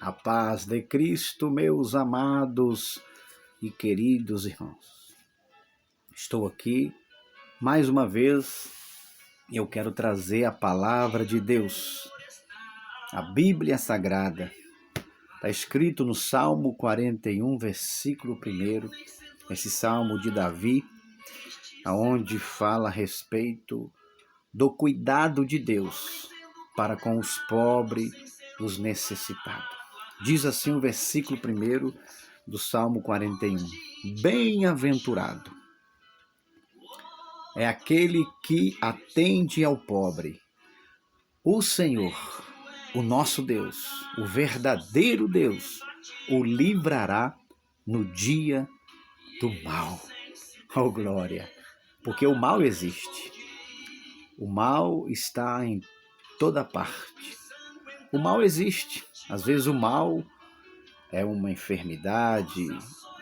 A paz de Cristo, meus amados e queridos irmãos. Estou aqui mais uma vez e eu quero trazer a palavra de Deus, a Bíblia Sagrada. Está escrito no Salmo 41, versículo 1, esse Salmo de Davi, onde fala a respeito do cuidado de Deus para com os pobres, os necessitados. Diz assim o versículo 1 do Salmo 41. Bem-aventurado é aquele que atende ao pobre. O Senhor, o nosso Deus, o verdadeiro Deus, o livrará no dia do mal. Oh, glória! Porque o mal existe. O mal está em toda parte. O mal existe. Às vezes o mal é uma enfermidade,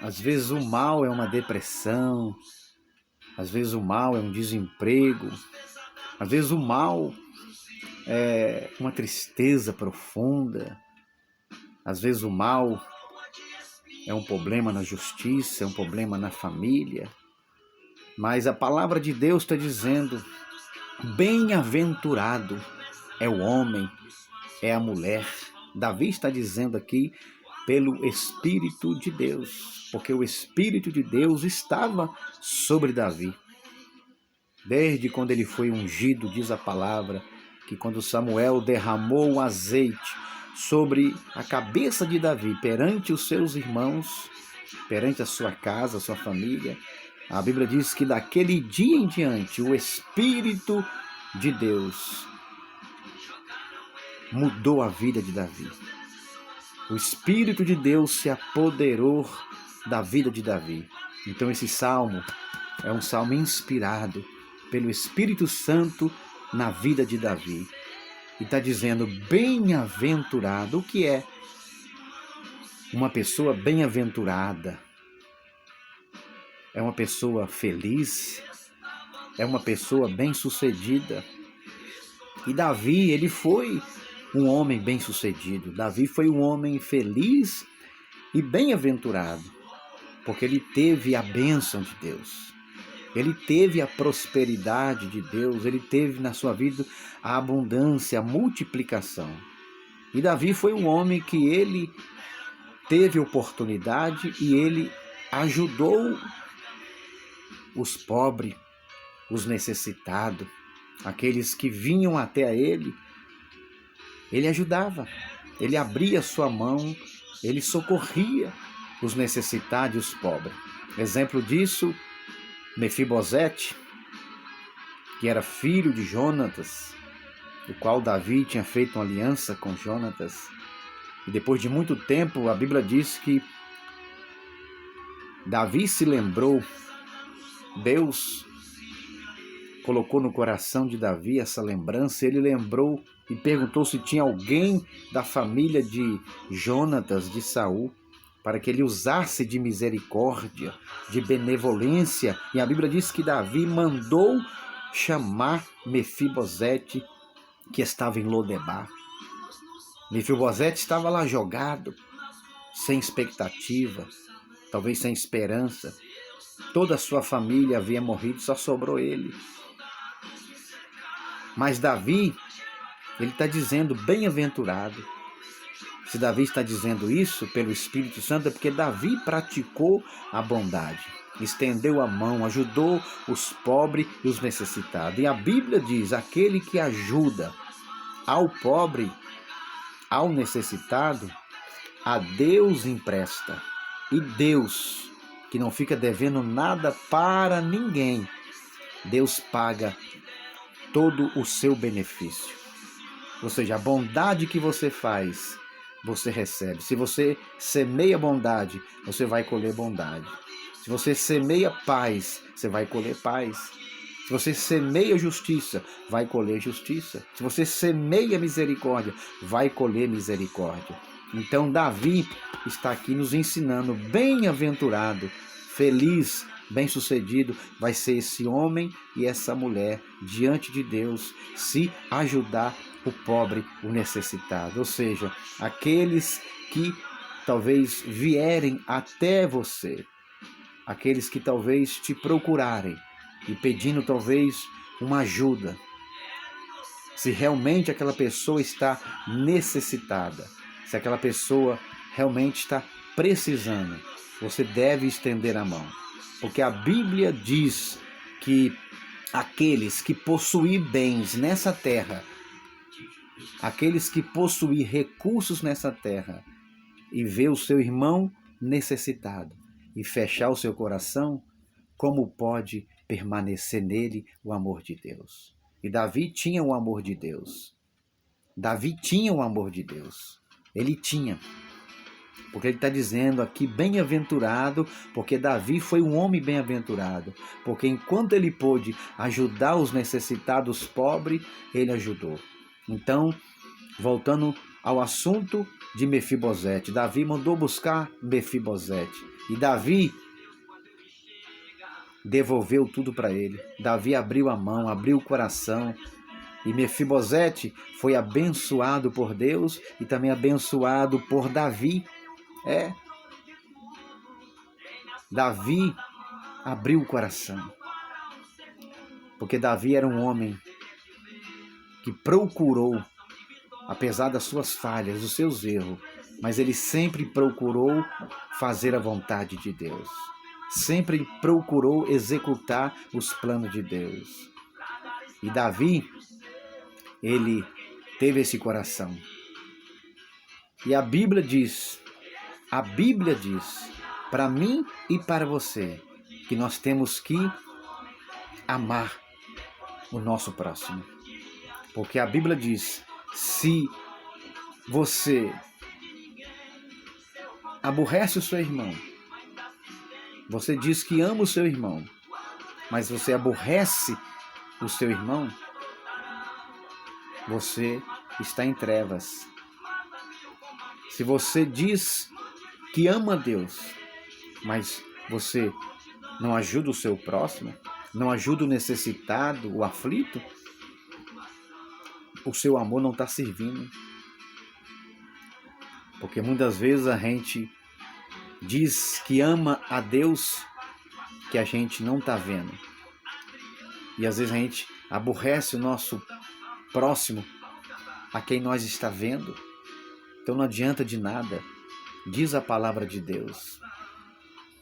às vezes o mal é uma depressão, às vezes o mal é um desemprego, às vezes o mal é uma tristeza profunda, às vezes o mal é um problema na justiça, é um problema na família. Mas a palavra de Deus está dizendo: bem-aventurado é o homem, é a mulher. Davi está dizendo aqui pelo Espírito de Deus, porque o Espírito de Deus estava sobre Davi. Desde quando ele foi ungido, diz a palavra, que quando Samuel derramou o azeite sobre a cabeça de Davi, perante os seus irmãos, perante a sua casa, a sua família, a Bíblia diz que daquele dia em diante, o Espírito de Deus mudou a vida de Davi. O Espírito de Deus se apoderou da vida de Davi. Então esse salmo é um salmo inspirado pelo Espírito Santo na vida de Davi. E está dizendo: bem-aventurado. O que é uma pessoa bem-aventurada? É uma pessoa feliz? É uma pessoa bem-sucedida? E Davi, ele foi um homem bem-sucedido. Davi foi um homem feliz e bem-aventurado, porque ele teve a bênção de Deus. Ele teve a prosperidade de Deus, ele teve na sua vida a abundância, a multiplicação. E Davi foi um homem que ele teve oportunidade e ele ajudou os pobres, os necessitados, aqueles que vinham até ele. Ele ajudava, ele abria sua mão, ele socorria os necessitados e os pobres. Exemplo disso, Mefibosete, que era filho de Jonatas, do qual Davi tinha feito uma aliança com Jonatas. E depois de muito tempo, a Bíblia diz que Davi se lembrou, Deus colocou no coração de Davi essa lembrança, ele lembrou e perguntou se tinha alguém da família de Jonatas, de Saul, para que ele usasse de misericórdia, de benevolência. E a Bíblia diz que Davi mandou chamar Mefibosete, que estava em Lodebar. Mefibosete estava lá jogado, sem expectativa, talvez sem esperança. Toda a sua família havia morrido, só sobrou ele. Mas Davi, ele está dizendo bem-aventurado. Se Davi está dizendo isso pelo Espírito Santo, é porque Davi praticou a bondade, estendeu a mão, ajudou os pobres e os necessitados. E a Bíblia diz: aquele que ajuda ao pobre, ao necessitado, a Deus empresta. E Deus, que não fica devendo nada para ninguém, Deus paga todo o seu benefício. Ou seja, a bondade que você faz, você recebe. Se você semeia bondade, você vai colher bondade. Se você semeia paz, você vai colher paz. Se você semeia justiça, vai colher justiça. Se você semeia misericórdia, vai colher misericórdia. Então Davi está aqui nos ensinando: bem-aventurado, feliz, bem-sucedido vai ser esse homem e essa mulher diante de Deus, se ajudar o pobre, o necessitado. Ou seja, aqueles que talvez vierem até você, aqueles que talvez te procurarem e pedindo talvez uma ajuda. Se realmente aquela pessoa está necessitada, se aquela pessoa realmente está precisando, você deve estender a mão. Porque a Bíblia diz que aqueles que possuem bens nessa terra, aqueles que possuem recursos nessa terra e vê o seu irmão necessitado e fechar o seu coração, como pode permanecer nele o amor de Deus? E Davi tinha o amor de Deus. Davi tinha o amor de Deus. Ele tinha. Porque ele está dizendo aqui, bem-aventurado, porque Davi foi um homem bem-aventurado. Porque enquanto ele pôde ajudar os necessitados pobres, ele ajudou. Então, voltando ao assunto de Mefibosete, Davi mandou buscar Mefibosete. E Davi devolveu tudo para ele. Davi abriu a mão, abriu o coração. E Mefibosete foi abençoado por Deus e também abençoado por Davi. Davi abriu o coração. Porque Davi era um homem que procurou, apesar das suas falhas, dos seus erros, mas ele sempre procurou fazer a vontade de Deus. Sempre procurou executar os planos de Deus. E Davi, ele teve esse coração. E a Bíblia diz para mim e para você, que nós temos que amar o nosso próximo. Porque a Bíblia diz, se você aborrece o seu irmão, você diz que ama o seu irmão, mas você aborrece o seu irmão, você está em trevas. Se você diz que ama a Deus, mas você não ajuda o seu próximo, não ajuda o necessitado, o aflito, o seu amor não está servindo. Porque muitas vezes a gente diz que ama a Deus que a gente não está vendo. E às vezes a gente aborrece o nosso próximo a quem nós está vendo. Então não adianta de nada. Diz a palavra de Deus.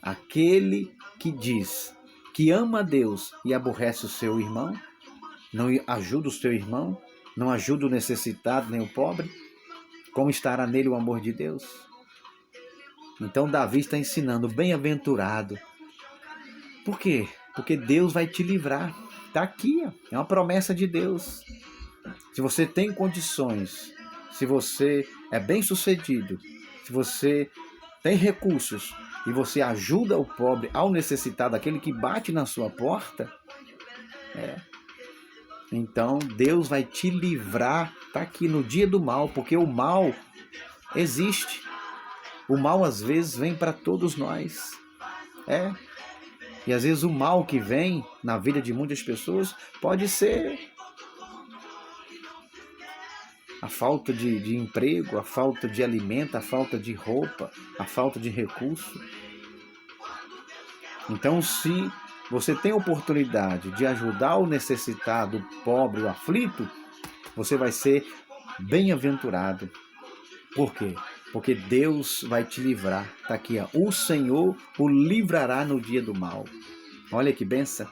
Aquele que diz que ama a Deus e aborrece o seu irmão, não ajuda o seu irmão, não ajuda o necessitado nem o pobre, como estará nele o amor de Deus? Então Davi está ensinando, bem-aventurado. Por quê? Porque Deus vai te livrar. Está aqui, é uma promessa de Deus. Se você tem condições, se você é bem-sucedido, se você tem recursos e você ajuda o pobre, ao necessitado, aquele que bate na sua porta, então Deus vai te livrar. Está aqui no dia do mal, porque o mal existe. O mal às vezes vem para todos nós. E às vezes o mal que vem na vida de muitas pessoas pode ser a falta de emprego, a falta de alimento, a falta de roupa, a falta de recurso. Então, se você tem a oportunidade de ajudar o necessitado, o pobre, o aflito, você vai ser bem-aventurado. Por quê? Porque Deus vai te livrar. Está aqui, o Senhor o livrará no dia do mal. Olha que bênção.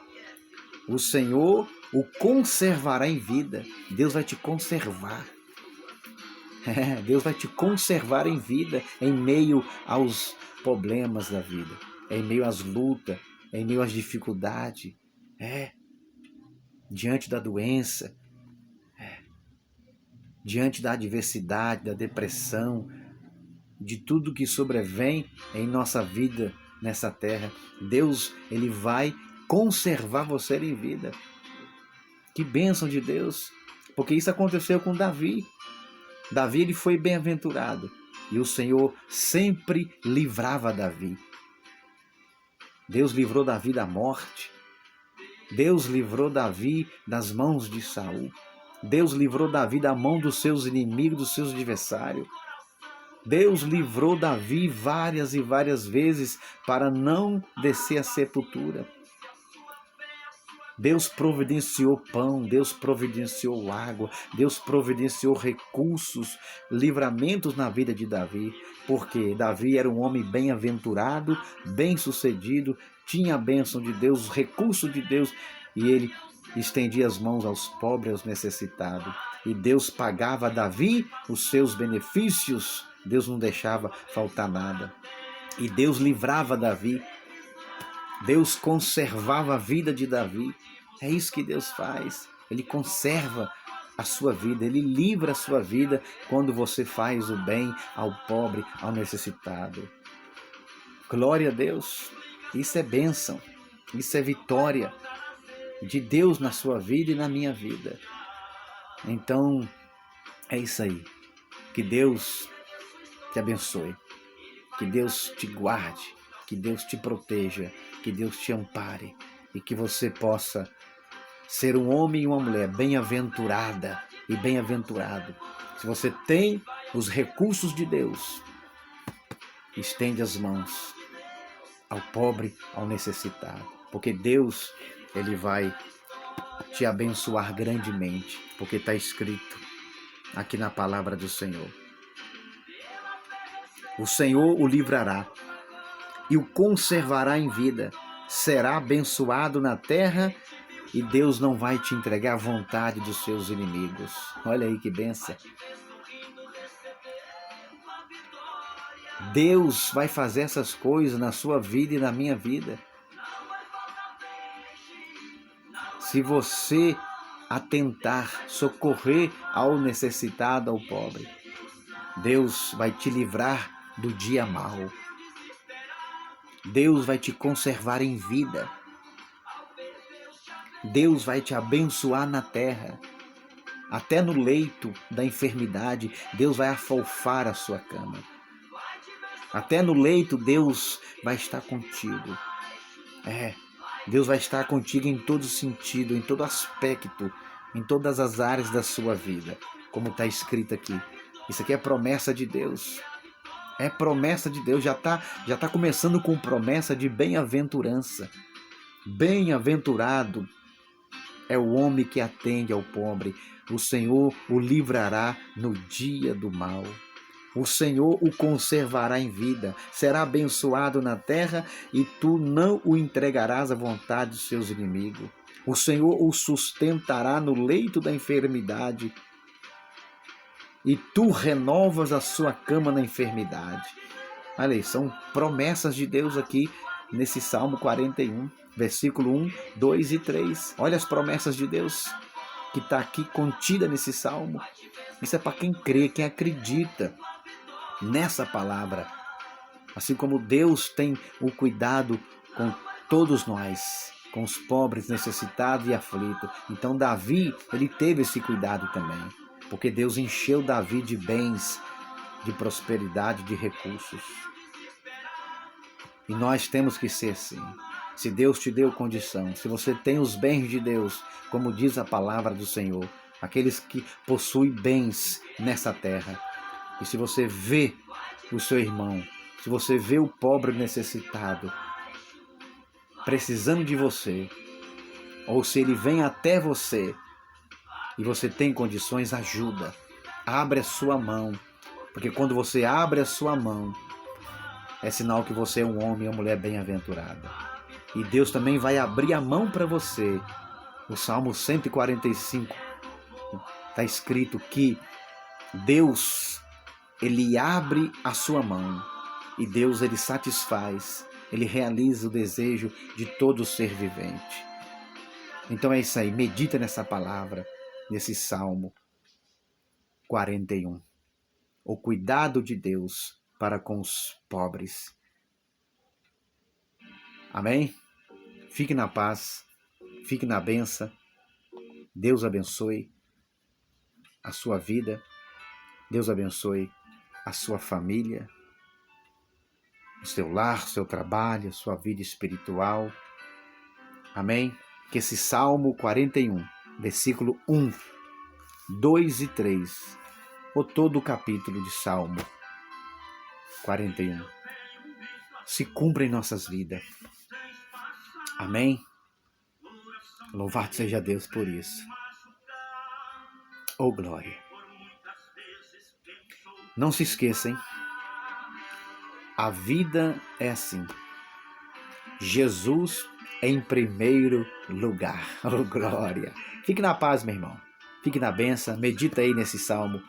O Senhor o conservará em vida. Deus vai te conservar. Deus vai te conservar em vida, em meio aos problemas da vida, em meio às lutas, em meio às dificuldades, diante da doença, diante da adversidade, da depressão, de tudo que sobrevém em nossa vida nessa terra. Deus, Ele vai conservar você em vida. Que bênção de Deus, porque isso aconteceu com Davi. Davi, ele foi bem-aventurado e o Senhor sempre livrava Davi. Deus livrou Davi da morte. Deus livrou Davi das mãos de Saul. Deus livrou Davi da mão dos seus inimigos, dos seus adversários. Deus livrou Davi várias e várias vezes para não descer à sepultura. Deus providenciou pão, Deus providenciou água, Deus providenciou recursos, livramentos na vida de Davi, porque Davi era um homem bem-aventurado, bem-sucedido, tinha a bênção de Deus, os recursos de Deus, e ele estendia as mãos aos pobres, aos necessitados. E Deus pagava a Davi os seus benefícios, Deus não deixava faltar nada. E Deus livrava Davi, Deus conservava a vida de Davi. É isso que Deus faz. Ele conserva a sua vida, Ele livra a sua vida quando você faz o bem ao pobre, ao necessitado. Glória a Deus. Isso é bênção, isso é vitória de Deus na sua vida e na minha vida. Então, é isso aí. Que Deus te abençoe, que Deus te guarde, que Deus te proteja, que Deus te ampare e que você possa ser um homem e uma mulher bem-aventurada e bem-aventurado. Se você tem os recursos de Deus, estende as mãos ao pobre, ao necessitado, porque Deus, Ele vai te abençoar grandemente, porque está escrito aqui na palavra do Senhor. O Senhor o livrará e o conservará em vida, será abençoado na terra e Deus não vai te entregar à vontade dos seus inimigos. Olha aí que bênção. Deus vai fazer essas coisas na sua vida e na minha vida. Se você atentar, socorrer ao necessitado, ao pobre, Deus vai te livrar do dia mau. Deus vai te conservar em vida. Deus vai te abençoar na terra. Até no leito da enfermidade, Deus vai afofar a sua cama. Até no leito, Deus vai estar contigo. Deus vai estar contigo em todo sentido, em todo aspecto, em todas as áreas da sua vida, como está escrito aqui. Isso aqui é promessa de Deus. É promessa de Deus, já tá começando com promessa de bem-aventurança. Bem-aventurado é o homem que atende ao pobre. O Senhor o livrará no dia do mal. O Senhor o conservará em vida. Será abençoado na terra e tu não o entregarás à vontade dos seus inimigos. O Senhor o sustentará no leito da enfermidade e tu renovas a sua cama na enfermidade. Olha aí, são promessas de Deus aqui nesse Salmo 41, versículo 1, 2 e 3. Olha as promessas de Deus que está aqui contida nesse Salmo. Isso é para quem crê, quem acredita nessa palavra. Assim como Deus tem o cuidado com todos nós, com os pobres, necessitados e aflitos. Então Davi, ele teve esse cuidado também. Porque Deus encheu Davi de bens, de prosperidade, de recursos. E nós temos que ser assim. Se Deus te deu condição, se você tem os bens de Deus, como diz a palavra do Senhor, aqueles que possuem bens nessa terra, e se você vê o seu irmão, se você vê o pobre necessitado, precisando de você, ou se ele vem até você, e você tem condições, ajuda. Abre a sua mão. Porque quando você abre a sua mão, é sinal que você é um homem ou mulher bem-aventurada. E Deus também vai abrir a mão para você. No Salmo 145, está escrito que Deus, Ele abre a sua mão. E Deus, Ele satisfaz. Ele realiza o desejo de todo ser vivente. Então é isso aí. Medita nessa palavra. Nesse Salmo 41, o cuidado de Deus para com os pobres. Amém? Fique na paz, fique na bênção. Deus abençoe a sua vida, Deus abençoe a sua família, o seu lar, o seu trabalho, a sua vida espiritual. Amém? Que esse Salmo 41, versículo 1, 2 e 3, ou todo o capítulo de Salmo, 41 se cumpra em nossas vidas. Amém? Louvado seja Deus por isso. Oh, glória. Não se esqueçam, a vida é assim. Jesus em primeiro lugar. Oh, glória. Fique na paz, meu irmão. Fique na bênção. Medita aí nesse Salmo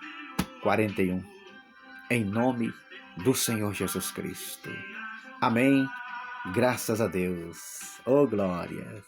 41. Em nome do Senhor Jesus Cristo. Amém. Graças a Deus. Oh, glória.